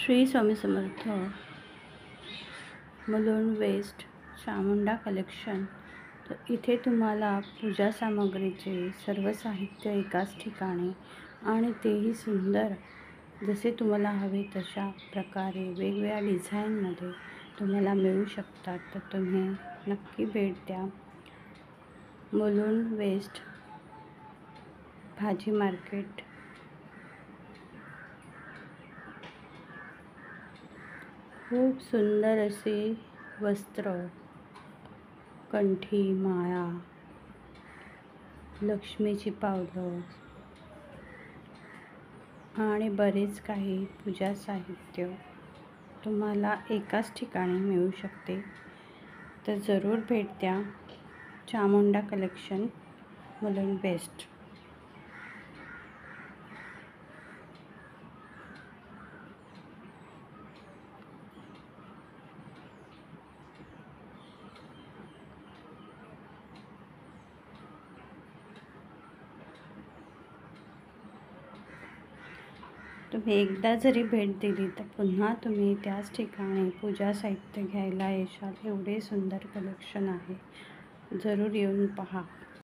Shri Swami Samarth. Mulund west Chamunda collection. तर इथे तुम्हाला पूजा सामग्रीचे सर्व साहित्य एकाच ठिकाणी आणि तेही सुंदर जसे तुम्हाला हवे तशा प्रकारे वेगवेगळ्या डिझाईनमध्ये तुम्हाला मिळू शकतात. तर तुम्ही नक्की भेट द्या. मुलुंड वेस्ट भाजी मार्केट. खूप सुंदर असे वस्त्र, कंठी, माळा, लक्ष्मीची पावलं आणि बरेच काही पूजा साहित्य तुम्हाला एकाच ठिकाणी मिळू शकते. तर जरूर भेट द्या. Chamunda collection, Mulund west. तुम्ही एकदा जरी भेट दिली तर पुन्हा तुम्ही त्याच ठिकाणी पूजा साहित्य घ्यायला येशाल. एवढे सुंदर कलेक्शन आहे. जरूर येऊन पहा.